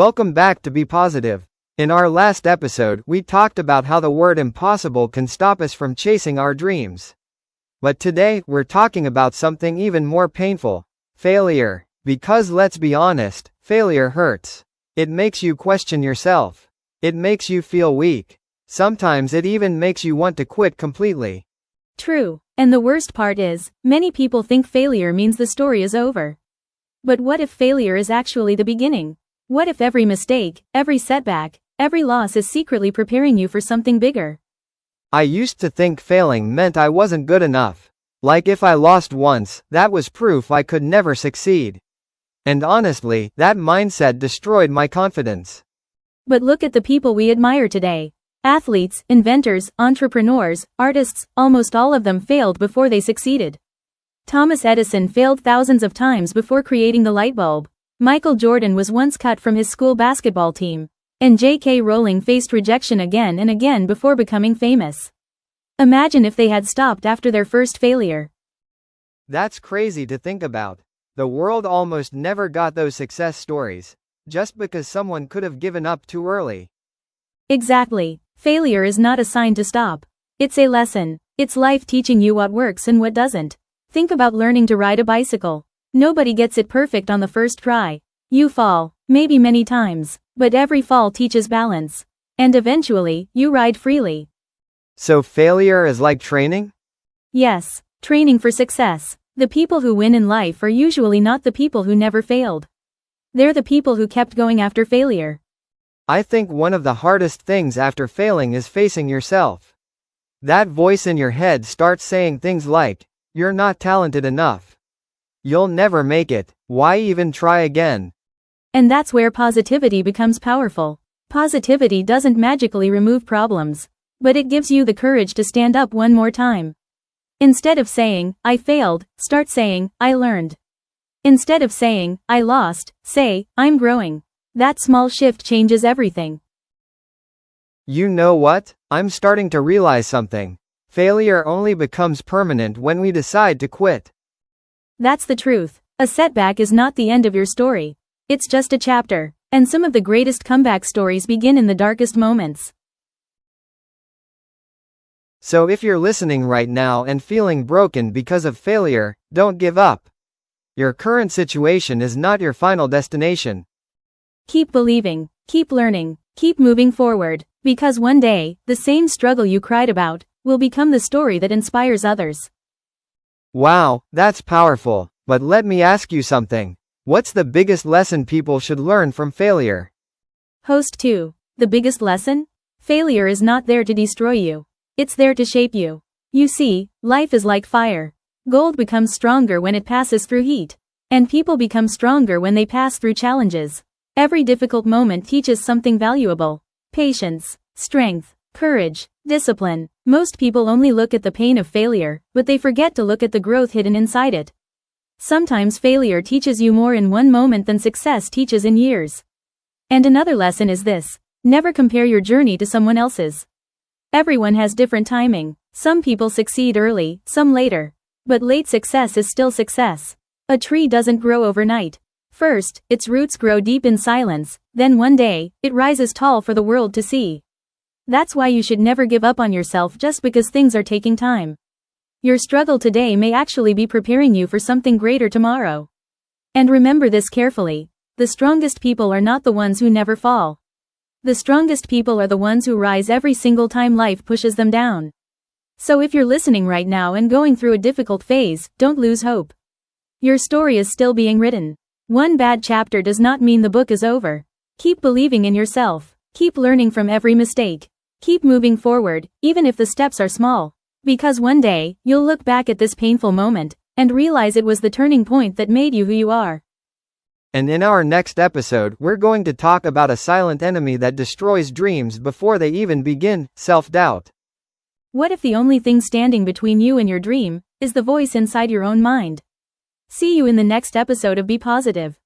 Welcome back to Be Positive. In our last episode, we talked about how the word impossible can stop us from chasing our dreams. But today, we're talking about something even more painful: failure. Because let's be honest, failure hurts. It makes you question yourself. It makes you feel weak. Sometimes it even makes you want to quit completely. True. And the worst part is, many people think failure means the story is over. But what if failure is actually the beginning? What if every mistake, every setback, every loss is secretly preparing you for something bigger? I used to think failing meant I wasn't good enough. Like if I lost once, that was proof I could never succeed. And honestly, that mindset destroyed my confidence. But look at the people we admire today. Athletes, inventors, entrepreneurs, artists, almost all of them failed before they succeeded. Thomas Edison failed thousands of times before creating the light bulb. Michael Jordan was once cut from his school basketball team. And J.K. Rowling faced rejection again and again before becoming famous. Imagine if they had stopped after their first failure. That's crazy to think about. The world almost never got those success stories, just because someone could have given up too early. Exactly. Failure is not a sign to stop. It's a lesson. It's life teaching you what works and what doesn't. Think about learning to ride a bicycle. Nobody gets it perfect on the first try. You fall, maybe many times, but every fall teaches balance. And eventually, you ride freely. So failure is like training? Yes, training for success. The people who win in life are usually not the people who never failed. They're the people who kept going after failure. I think one of the hardest things after failing is facing yourself. That voice in your head starts saying things like, "You're not talented enough. You'll never make it. Why even try again?" And that's where positivity becomes powerful. Positivity doesn't magically remove problems, but it gives you the courage to stand up one more time. Instead of saying, "I failed," start saying, "I learned." Instead of saying, "I lost," say, "I'm growing." That small shift changes everything. You know what? I'm starting to realize something. Failure only becomes permanent when we decide to quit. That's the truth. A setback is not the end of your story. It's just a chapter. And some of the greatest comeback stories begin in the darkest moments. So if you're listening right now and feeling broken because of failure, don't give up. Your current situation is not your final destination. Keep believing, keep learning, keep moving forward, because one day, the same struggle you cried about will become the story that inspires others. Wow, that's powerful. But let me ask you something. What's the biggest lesson people should learn from failure? Host 2. The biggest lesson? Failure is not there to destroy you. It's there to shape you. You see, life is like fire. Gold becomes stronger when it passes through heat. And people become stronger when they pass through challenges. Every difficult moment teaches something valuable. Patience, strength, courage, discipline. Most people only look at the pain of failure, but they forget to look at the growth hidden inside it. Sometimes failure teaches you more in one moment than success teaches in years. And another lesson is this: never compare your journey to someone else's. Everyone has different timing. Some people succeed early, some later. But late success is still success. A tree doesn't grow overnight. First, its roots grow deep in silence, then one day, it rises tall for the world to see. That's why you should never give up on yourself just because things are taking time. Your struggle today may actually be preparing you for something greater tomorrow. And remember this carefully: the strongest people are not the ones who never fall. The strongest people are the ones who rise every single time life pushes them down. So if you're listening right now and going through a difficult phase, don't lose hope. Your story is still being written. One bad chapter does not mean the book is over. Keep believing in yourself. Keep learning from every mistake. Keep moving forward, even if the steps are small. Because one day, you'll look back at this painful moment and realize it was the turning point that made you who you are. And in our next episode, we're going to talk about a silent enemy that destroys dreams before they even begin: self-doubt. What if the only thing standing between you and your dream is the voice inside your own mind? See you in the next episode of Be Positive.